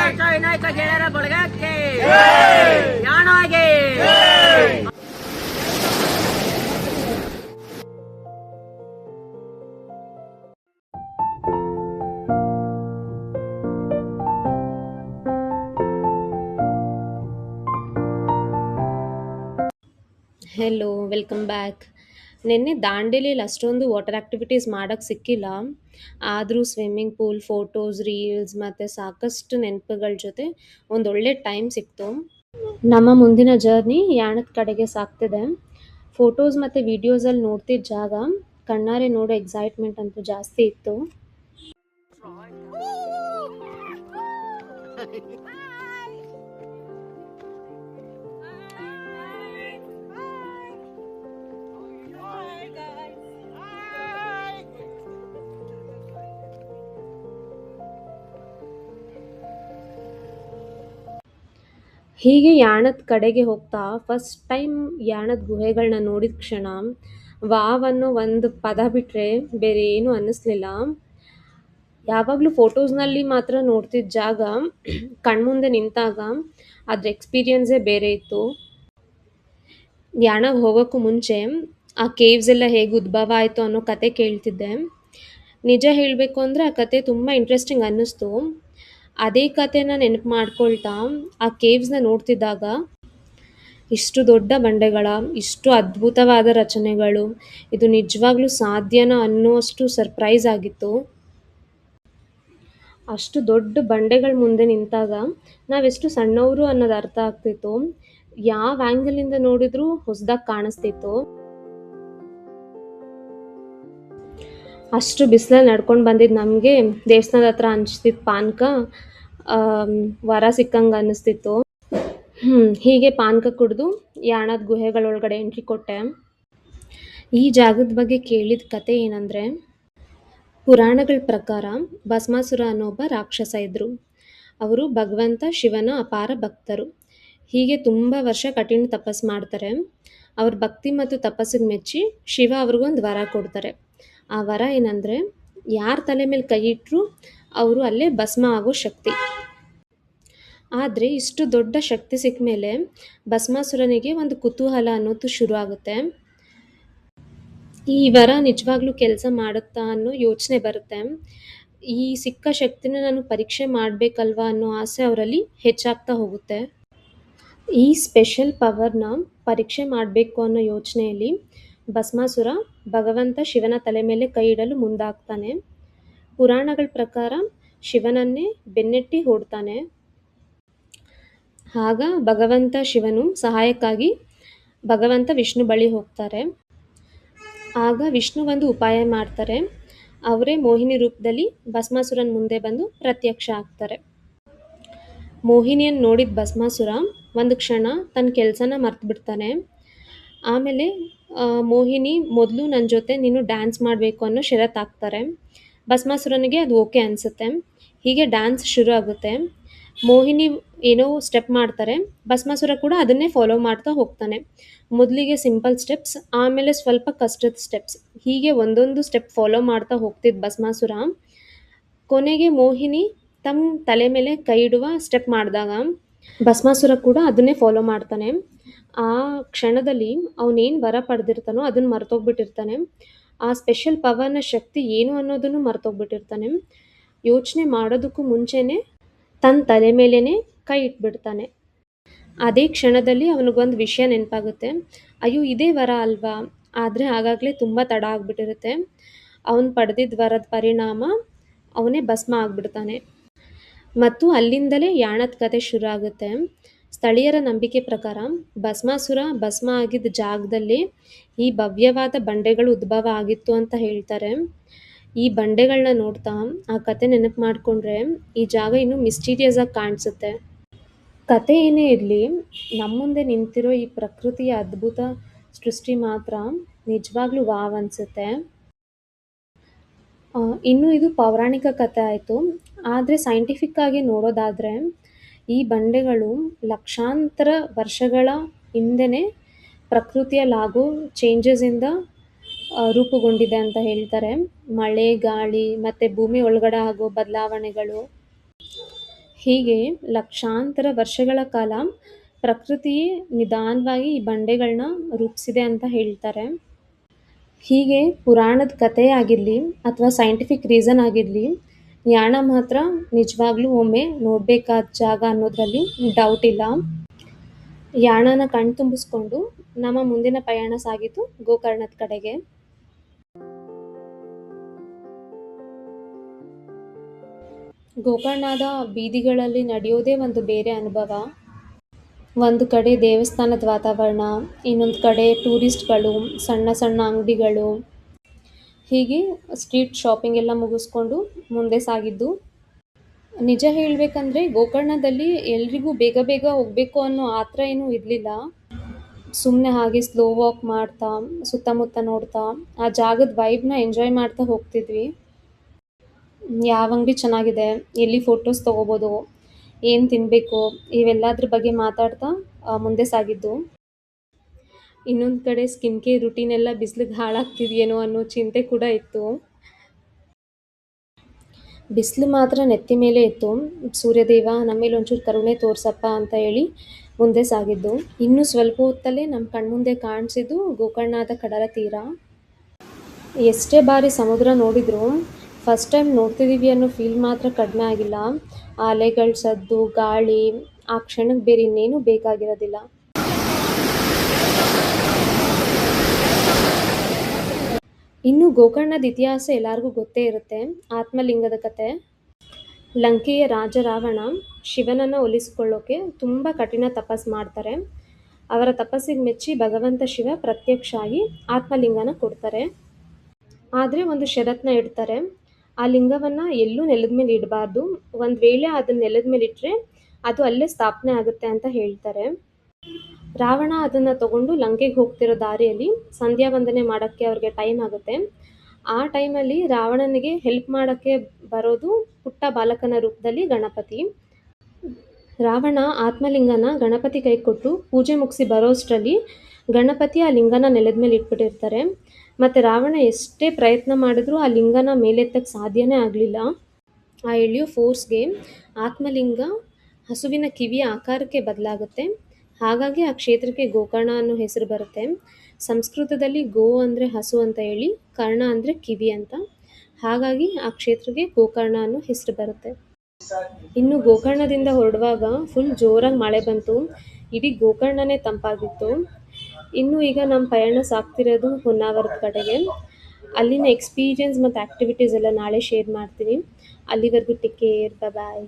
ವಿನಾಯಕ ಗೆಳೆಯರ ಬಳಗಕ್ಕೆ ಯಾಣಾಗೆ. Hello, welcome back. ನಿನ್ನೆ ದಾಂಡೇಲಿಯಲ್ಲಿ ಅಷ್ಟೊಂದು ವಾಟರ್ ಆ್ಯಕ್ಟಿವಿಟೀಸ್ ಮಾಡೋಕ್ಕೆ ಸಿಕ್ಕಿಲ್ಲ. ಆದರೂ ಸ್ವಿಮ್ಮಿಂಗ್ ಪೂಲ್, ಫೋಟೋಸ್, ರೀಲ್ಸ್ ಮತ್ತು ಸಾಕಷ್ಟು ನೆನಪುಗಳ ಜೊತೆ ಒಂದೊಳ್ಳೆ ಟೈಮ್ ಸಿಕ್ತು. ನಮ್ಮ ಮುಂದಿನ ಜರ್ನಿ ಯಾಣದ ಕಡೆಗೆ ಸಾಗ್ತಿದೆ. ಫೋಟೋಸ್ ಮತ್ತು ವೀಡಿಯೋಸಲ್ಲಿ ನೋಡ್ತಿದ್ದ ಜಾಗ ಕಣ್ಣಾರೆ ನೋಡೋ ಎಕ್ಸೈಟ್ಮೆಂಟ್ ಅಂತೂ ಜಾಸ್ತಿ ಇತ್ತು. ಹೀಗೆ ಯಾಣದ ಕಡೆಗೆ ಹೋಗ್ತಾ ಫಸ್ಟ್ ಟೈಮ್ ಯಾಣದ ಗುಹೆಗಳನ್ನ ನೋಡಿದ ಕ್ಷಣ ವಾವ್ ಅನ್ನೋ ಒಂದು ಪದ ಬಿಟ್ಟರೆ ಬೇರೆ ಏನೂ ಅನ್ನಿಸ್ಲಿಲ್ಲ. ಯಾವಾಗಲೂ ಫೋಟೋಸ್ನಲ್ಲಿ ಮಾತ್ರ ನೋಡ್ತಿದ್ದ ಜಾಗ ಕಣ್ಮುಂದೆ ನಿಂತಾಗ ಅದ್ರ ಎಕ್ಸ್ಪೀರಿಯನ್ಸೇ ಬೇರೆ ಇತ್ತು. ಯಾಣಕ್ಕೆ ಹೋಗೋಕ್ಕೂ ಮುಂಚೆ ಆ ಕೇವ್ಸ್ ಎಲ್ಲ ಹೇಗೆ ಉದ್ಭವ ಆಯಿತು ಅನ್ನೋ ಕತೆ ಕೇಳ್ತಿದ್ದೆ. ನಿಜ ಹೇಳಬೇಕು ಅಂದರೆ ಆ ಕತೆ ತುಂಬ ಇಂಟ್ರೆಸ್ಟಿಂಗ್ ಅನ್ನಿಸ್ತು. ಅದೇ ಕತೆನ ನೆನಪು ಮಾಡ್ಕೊಳ್ತಾ ಆ ಕೇವ್ಸ್ನ ನೋಡ್ತಿದ್ದಾಗ ಇಷ್ಟು ದೊಡ್ಡ ಬಂಡೆಗಳ, ಇಷ್ಟು ಅದ್ಭುತವಾದ ರಚನೆಗಳು, ಇದು ನಿಜವಾಗ್ಲೂ ಸಾಧ್ಯನಾ ಅನ್ನೋಷ್ಟು ಸರ್ಪ್ರೈಸ್ ಆಗಿತ್ತು. ಅಷ್ಟು ದೊಡ್ಡ ಬಂಡೆಗಳ ಮುಂದೆ ನಿಂತಾಗ ನಾವೆಷ್ಟು ಸಣ್ಣವರು ಅನ್ನೋದು ಅರ್ಥ ಆಗ್ತಿತ್ತು. ಯಾವ ಆ್ಯಂಗಲಿಂದ ನೋಡಿದ್ರೂ ಹೊಸದಾಗಿ ಕಾಣಿಸ್ತಿತ್ತು. ಅಷ್ಟು ಬಿಸಿಲಲ್ಲಿ ನಡ್ಕೊಂಡು ಬಂದಿದ್ದು ನಮಗೆ ದೇವಸ್ಥಾನದ ಹತ್ರ ಹಂಚ್ತಿದ್ದ ಪಾನಕ ವರ ಸಿಕ್ಕಂಗೆ ಅನ್ನಿಸ್ತಿತ್ತು. ಹೀಗೆ ಪಾನಕ ಕುಡಿದು ಯಾಣದ ಗುಹೆಗಳೊಳಗಡೆ ಎಂಟ್ರಿ ಕೊಟ್ಟೆ. ಈ ಜಾಗದ ಬಗ್ಗೆ ಕೇಳಿದ ಕತೆ ಏನಂದರೆ, ಪುರಾಣಗಳ ಪ್ರಕಾರ ಭಸ್ಮಾಸುರ ಅನ್ನೋ ಒಬ್ಬ ರಾಕ್ಷಸ ಇದ್ದರು. ಅವರು ಭಗವಂತ ಶಿವನ ಅಪಾರ ಭಕ್ತರು. ಹೀಗೆ ತುಂಬ ವರ್ಷ ಕಠಿಣ ತಪಸ್ಸು ಮಾಡ್ತಾರೆ. ಅವ್ರ ಭಕ್ತಿ ಮತ್ತು ತಪಸ್ಸಿಗೆ ಮೆಚ್ಚಿ ಶಿವ ಅವ್ರಿಗೊಂದು ವರ ಕೊಡ್ತಾರೆ. ಆ ವರ ಏನಂದರೆ, ಯಾರ ತಲೆ ಮೇಲೆ ಕೈ ಇಟ್ಟರು ಅವರು ಅಲ್ಲೇ ಭಸ್ಮ ಆಗೋ ಶಕ್ತಿ. ಆದರೆ ಇಷ್ಟು ದೊಡ್ಡ ಶಕ್ತಿ ಸಿಕ್ಕ ಮೇಲೆ ಭಸ್ಮಾಸುರನಿಗೆ ಒಂದು ಕುತೂಹಲ ಅನ್ನೋದು ಶುರು ಆಗುತ್ತೆ. ಈ ವರ ನಿಜವಾಗ್ಲೂ ಕೆಲಸ ಮಾಡುತ್ತಾ ಅನ್ನೋ ಯೋಚನೆ ಬರುತ್ತೆ. ಈ ಸಿಕ್ಕ ಶಕ್ತಿನ ನಾನು ಪರೀಕ್ಷೆ ಮಾಡಬೇಕಲ್ವಾ ಅನ್ನೋ ಆಸೆ ಅವರಲ್ಲಿ ಹೆಚ್ಚಾಗ್ತಾ ಹೋಗುತ್ತೆ. ಈ ಸ್ಪೆಷಲ್ ಪವರ್ನ ಪರೀಕ್ಷೆ ಮಾಡಬೇಕು ಅನ್ನೋ ಯೋಚನೆಯಲ್ಲಿ ಭಸ್ಮಾಸುರ ಭಗವಂತ ಶಿವನ ತಲೆ ಮೇಲೆ ಕೈ ಇಡಲು ಮುಂದಾಗ್ತಾನೆ. ಪುರಾಣಗಳ ಪ್ರಕಾರ ಶಿವನನ್ನೇ ಬೆನ್ನೆಟ್ಟಿ ಹೊಡ್ತಾನೆ. ಆಗ ಭಗವಂತ ಶಿವನು ಸಹಾಯಕ್ಕಾಗಿ ಭಗವಂತ ವಿಷ್ಣು ಬಳಿ ಹೋಗ್ತಾರೆ. ಆಗ ವಿಷ್ಣು ಒಂದು ಉಪಾಯ ಮಾಡ್ತಾರೆ. ಅವರೇ ಮೋಹಿನಿ ರೂಪದಲ್ಲಿ ಭಸ್ಮಾಸುರನ ಮುಂದೆ ಬಂದು ಪ್ರತ್ಯಕ್ಷ ಆಗ್ತಾರೆ. ಮೋಹಿನಿಯನ್ನು ನೋಡಿದ ಭಸ್ಮಾಸುರ ಒಂದು ಕ್ಷಣ ತನ್ನ ಕೆಲಸನ ಮರ್ತು ಬಿಡ್ತಾನೆ. ಆಮೇಲೆ ಮೋಹಿನಿ ಮೊದಲು ನನ್ನ ಜೊತೆ ನೀನು ಡ್ಯಾನ್ಸ್ ಮಾಡಬೇಕು ಅನ್ನೋ ಷರತ್ತು ಹಾಕ್ತಾರೆ. ಭಸ್ಮಾಸುರನಿಗೆ ಅದು ಓಕೆ ಅನಿಸುತ್ತೆ. ಹೀಗೆ ಡ್ಯಾನ್ಸ್ ಶುರು ಆಗುತ್ತೆ. ಮೋಹಿನಿ ಏನೋ ಸ್ಟೆಪ್ ಮಾಡ್ತಾರೆ, ಭಸ್ಮಾಸುರ ಕೂಡ ಅದನ್ನೇ ಫಾಲೋ ಮಾಡ್ತಾ ಹೋಗ್ತಾನೆ. ಮೊದಲಿಗೆ ಸಿಂಪಲ್ ಸ್ಟೆಪ್ಸ್, ಆಮೇಲೆ ಸ್ವಲ್ಪ ಕಷ್ಟದ ಸ್ಟೆಪ್ಸ್, ಹೀಗೆ ಒಂದೊಂದು ಸ್ಟೆಪ್ ಫಾಲೋ ಮಾಡ್ತಾ ಹೋಗ್ತಿದ್ದ ಭಸ್ಮಾಸುರ ಕೊನೆಗೆ ಮೋಹಿನಿ ತಮ್ಮ ತಲೆ ಮೇಲೆ ಕೈ ಇಡುವ ಸ್ಟೆಪ್ ಮಾಡಿದಾಗ ಭಸ್ಮಾಸುರ ಕೂಡ ಅದನ್ನೇ ಫಾಲೋ ಮಾಡ್ತಾನೆ. ಆ ಕ್ಷಣದಲ್ಲಿ ಅವನೇನು ವರ ಪಡೆದಿರ್ತಾನೋ ಅದನ್ನು ಮರ್ತೋಗ್ಬಿಟ್ಟಿರ್ತಾನೆ. ಆ ಸ್ಪೆಷಲ್ ಪವರ್ನ ಶಕ್ತಿ ಏನು ಅನ್ನೋದನ್ನು ಮರ್ತೋಗ್ಬಿಟ್ಟಿರ್ತಾನೆ. ಯೋಚನೆ ಮಾಡೋದಕ್ಕೂ ಮುಂಚೆನೇ ತನ್ನ ತಲೆ ಮೇಲೇ ಕೈ ಇಟ್ಬಿಡ್ತಾನೆ. ಅದೇ ಕ್ಷಣದಲ್ಲಿ ಅವನಿಗೊಂದು ವಿಷಯ ನೆನಪಾಗುತ್ತೆ. ಅಯ್ಯೋ, ಇದೇ ವರ ಅಲ್ವಾ? ಆದರೆ ಆಗಾಗಲೇ ತುಂಬ ತಡ ಆಗಿಬಿಟ್ಟಿರುತ್ತೆ. ಅವನು ಪಡೆದಿದ್ದ ವರದ ಪರಿಣಾಮ ಅವನೇ ಭಸ್ಮ ಆಗಿಬಿಡ್ತಾನೆ. ಮತ್ತು ಅಲ್ಲಿಂದಲೇ ಯಾಣದ ಕತೆ ಶುರು ಆಗುತ್ತೆ. ಸ್ಥಳೀಯರ ನಂಬಿಕೆ ಪ್ರಕಾರ ಭಸ್ಮಾಸುರ ಭಸ್ಮ ಆಗಿದ್ದ ಜಾಗದಲ್ಲಿ ಈ ಭವ್ಯವಾದ ಬಂಡೆಗಳು ಉದ್ಭವ ಆಗಿತ್ತು ಅಂತ ಹೇಳ್ತಾರೆ. ಈ ಬಂಡೆಗಳನ್ನ ನೋಡ್ತಾ ಆ ಕತೆ ನೆನಪು ಮಾಡಿಕೊಂಡ್ರೆ ಈ ಜಾಗ ಇನ್ನೂ ಮಿಸ್ಟೀರಿಯಸ್ ಆಗಿ ಕಾಣಿಸುತ್ತೆ. ಕತೆ ಏನೇ ಇರಲಿ, ನಮ್ಮ ಮುಂದೆ ನಿಂತಿರೋ ಈ ಪ್ರಕೃತಿಯ ಅದ್ಭುತ ಸೃಷ್ಟಿ ಮಾತ್ರ ನಿಜವಾಗ್ಲೂ ವಾವ್ ಅನಿಸುತ್ತೆ. ಇನ್ನು ಇದು ಪೌರಾಣಿಕ ಕತೆ ಆಯಿತು. ಆದರೆ ಸೈಂಟಿಫಿಕ್ ಆಗಿ ನೋಡೋದಾದರೆ ಈ ಬಂಡೆಗಳು ಲಕ್ಷಾಂತರ ವರ್ಷಗಳ ಹಿಂದೆನೇ ಪ್ರಕೃತಿಯಲ್ಲಾಗೋ ಚೇಂಜಸ್ಸಿಂದ ರೂಪುಗೊಂಡಿದೆ ಅಂತ ಹೇಳ್ತಾರೆ. ಮಳೆ, ಗಾಳಿ ಮತ್ತು ಭೂಮಿ ಒಳಗಡೆ ಆಗೋ ಬದಲಾವಣೆಗಳು ಹೀಗೆ ಲಕ್ಷಾಂತರ ವರ್ಷಗಳ ಕಾಲ ಪ್ರಕೃತಿಯೇ ನಿಧಾನವಾಗಿ ಈ ಬಂಡೆಗಳನ್ನ ರೂಪಿಸಿದೆ ಅಂತ ಹೇಳ್ತಾರೆ. ಹೀಗೆ ಪುರಾಣದ ಕಥೆ ಆಗಿರಲಿ ಅಥವಾ ಸೈಂಟಿಫಿಕ್ ರೀಸನ್ ಆಗಿರಲಿ, ಯಾಣ ಮಾತ್ರ ನಿಜವಾಗ್ಲೂ ಒಮ್ಮೆ ನೋಡಬೇಕಾದ ಜಾಗ ಅನ್ನೋದ್ರಲ್ಲಿ ಡೌಟ್ ಇಲ್ಲ. ಯಾಣನ ಕಣ್ತುಂಬಿಸ್ಕೊಂಡು ನಮ್ಮ ಮುಂದಿನ ಪಯಣ ಸಾಗಿತು ಗೋಕರ್ಣದ ಕಡೆಗೆ. ಗೋಕರ್ಣದ ಬೀದಿಗಳಲ್ಲಿ ನಡೆಯೋದೇ ಒಂದು ಬೇರೆ ಅನುಭವ. ಒಂದು ಕಡೆ ದೇವಸ್ಥಾನದ ವಾತಾವರಣ, ಇನ್ನೊಂದು ಕಡೆ ಟೂರಿಸ್ಟ್ಗಳು, ಸಣ್ಣ ಸಣ್ಣ ಅಂಗಡಿಗಳು, ಹೀಗೆ ಸ್ಟ್ರೀಟ್ ಶಾಪಿಂಗ್ ಎಲ್ಲ ಮುಗಿಸ್ಕೊಂಡು ಮುಂದೆ ಸಾಗಿದ್ದು. ನಿಜ ಹೇಳಬೇಕಂದ್ರೆ ಗೋಕರ್ಣದಲ್ಲಿ ಎಲ್ರಿಗೂ ಬೇಗ ಬೇಗ ಹೋಗಬೇಕು ಅನ್ನೋ ಆತರ ಏನೂ ಇರಲಿಲ್ಲ. ಸುಮ್ಮನೆ ಹಾಗೆ ಸ್ಲೋ ವಾಕ್ ಮಾಡ್ತಾ, ಸುತ್ತಮುತ್ತ ನೋಡ್ತಾ, ಆ ಜಾಗದ ವೈಬ್ನ ಎಂಜಾಯ್ ಮಾಡ್ತಾ ಹೋಗ್ತಿದ್ವಿ. ಯಾವ ಅಂಗಡಿ ಚೆನ್ನಾಗಿದೆ, ಎಲ್ಲಿ ಫೋಟೋಸ್ ತೊಗೋಬೋದು, ಏನು ತಿನ್ನಬೇಕು, ಇವೆಲ್ಲದ್ರ ಬಗ್ಗೆ ಮಾತಾಡ್ತಾ ಮುಂದೆ ಸಾಗಿದ್ದು. ಇನ್ನೊಂದು ಕಡೆ ಸ್ಕಿನ್ ಕೇರ್ ರುಟೀನ್ ಎಲ್ಲ ಬಿಸಿಲಿಗೆ ಹಾಳಾಗ್ತಿದೆಯೇನೋ ಅನ್ನೋ ಚಿಂತೆ ಕೂಡ ಇತ್ತು. ಬಿಸಿಲು ಮಾತ್ರ ನೆತ್ತಿ ಮೇಲೆ ಇತ್ತು. ಸೂರ್ಯದೇವ ನಮ್ಮ ಮೇಲೆ ಒಂಚೂರು ಕರುಣೆ ತೋರ್ಸಪ್ಪ ಅಂತ ಹೇಳಿ ಮುಂದೆ ಸಾಗಿದ್ದು. ಇನ್ನು ಸ್ವಲ್ಪ ಹೊತ್ತಲ್ಲೇ ನಮ್ಮ ಕಣ್ಮುಂದೆ ಕಾಣಿಸಿದ್ದು ಗೋಕರ್ಣದ ಕಡಲ ತೀರ. ಎಷ್ಟೇ ಬಾರಿ ಸಮುದ್ರ ನೋಡಿದ್ರು ಫಸ್ಟ್ ಟೈಮ್ ನೋಡ್ತಿದ್ದೀವಿ ಅನ್ನೋ ಫೀಲ್ ಮಾತ್ರ ಕಡಿಮೆ ಆಗಿಲ್ಲ. ಆ ಅಲೆಗಳ ಸದ್ದು, ಗಾಳಿ, ಆ ಕ್ಷಣಕ್ಕೆ ಬೇರೆ ಇನ್ನೇನು ಬೇಕಾಗಿರೋದಿಲ್ಲ. ಇನ್ನು ಗೋಕರ್ಣದ ಇತಿಹಾಸ ಎಲ್ಲರಿಗೂ ಗೊತ್ತೇ ಇರುತ್ತೆ. ಆತ್ಮಲಿಂಗದ ಕತೆ. ಲಂಕೆಯ ರಾಜ ರಾವಣ ಶಿವನನ್ನು ಒಲಿಸ್ಕೊಳ್ಳೋಕೆ ತುಂಬ ಕಠಿಣ ತಪಸ್ ಮಾಡ್ತಾರೆ. ಅವರ ತಪಸ್ಸಿಗೆ ಮೆಚ್ಚಿ ಭಗವಂತ ಶಿವ ಪ್ರತ್ಯಕ್ಷ ಆಗಿ ಆತ್ಮಲಿಂಗನ ಕೊಡ್ತಾರೆ. ಆದರೆ ಒಂದು ಷರತ್ತನ್ನ ಇಡ್ತಾರೆ. ಆ ಲಿಂಗವನ್ನು ಎಲ್ಲೂ ನೆಲದ ಮೇಲೆ ಇಡಬಾರ್ದು. ಒಂದು ವೇಳೆ ಅದನ್ನ ನೆಲದ ಮೇಲೆ ಇಟ್ಟರೆ ಅದು ಅಲ್ಲೇ ಸ್ಥಾಪನೆ ಆಗುತ್ತೆ ಅಂತ ಹೇಳ್ತಾರೆ. ರಾವಣ ಅದನ್ನು ತಗೊಂಡು ಲಂಕೆಗೆ ಹೋಗ್ತಿರೋ ದಾರಿಯಲ್ಲಿ ಸಂಧ್ಯಾ ವಂದನೆ ಮಾಡೋಕ್ಕೆ ಅವ್ರಿಗೆ ಟೈಮ್ ಆಗುತ್ತೆ. ಆ ಟೈಮಲ್ಲಿ ರಾವಣನಿಗೆ ಹೆಲ್ಪ್ ಮಾಡೋಕ್ಕೆ ಬರೋದು ಪುಟ್ಟ ಬಾಲಕನ ರೂಪದಲ್ಲಿ ಗಣಪತಿ. ರಾವಣ ಆತ್ಮಲಿಂಗನ ಗಣಪತಿ ಕೈ ಕೊಟ್ಟು ಪೂಜೆ ಮುಗಿಸಿ ಬರೋಷ್ಟರಲ್ಲಿ ಗಣಪತಿ ಆ ಲಿಂಗನ ನೆಲದ ಮೇಲೆ ಇಟ್ಬಿಟ್ಟಿರ್ತಾರೆ. ಮತ್ತು ರಾವಣ ಎಷ್ಟೇ ಪ್ರಯತ್ನ ಮಾಡಿದ್ರೂ ಆ ಲಿಂಗನ ಮೇಲೆತ್ತಕ್ಕೆ ಸಾಧ್ಯನೇ ಆಗಲಿಲ್ಲ. ಆ ಎಳೆಯೋ ಫೋರ್ಸ್ಗೆ ಆತ್ಮಲಿಂಗ ಹಸುವಿನ ಕಿವಿಯ ಆಕಾರಕ್ಕೆ ಬದಲಾಗುತ್ತೆ. ಹಾಗಾಗಿ ಆ ಕ್ಷೇತ್ರಕ್ಕೆ ಗೋಕರ್ಣ ಅನ್ನೋ ಹೆಸರು ಬರುತ್ತೆ. ಸಂಸ್ಕೃತದಲ್ಲಿ ಗೋ ಅಂದರೆ ಹಸು ಅಂತ ಹೇಳಿ, ಕರ್ಣ ಅಂದರೆ ಕಿವಿ ಅಂತ. ಹಾಗಾಗಿ ಆ ಕ್ಷೇತ್ರಕ್ಕೆ ಗೋಕರ್ಣ ಅನ್ನೋ ಹೆಸರು ಬರುತ್ತೆ. ಇನ್ನು ಗೋಕರ್ಣದಿಂದ ಹೊರಡುವಾಗ ಫುಲ್ ಜೋರಾಗಿ ಮಳೆ ಬಂತು. ಇಡೀ ಗೋಕರ್ಣನೇ ತಂಪಾಗಿತ್ತು. ಇನ್ನು ಈಗ ನಮ್ಮ ಪಯಣ ಸಾಗ್ತಿರೋದು ಹೊನ್ನಾವರದ ಕಡೆಗೆ. ಅಲ್ಲಿನ ಎಕ್ಸ್ಪೀರಿಯನ್ಸ್ ಮತ್ತು ಆ್ಯಕ್ಟಿವಿಟೀಸ್ ಎಲ್ಲ ನಾಳೆ ಶೇರ್ ಮಾಡ್ತೀನಿ. ಅಲ್ಲಿವರೆಗೂ ಟೇಕ್ ಕೇರ್, ಬಾಯ್.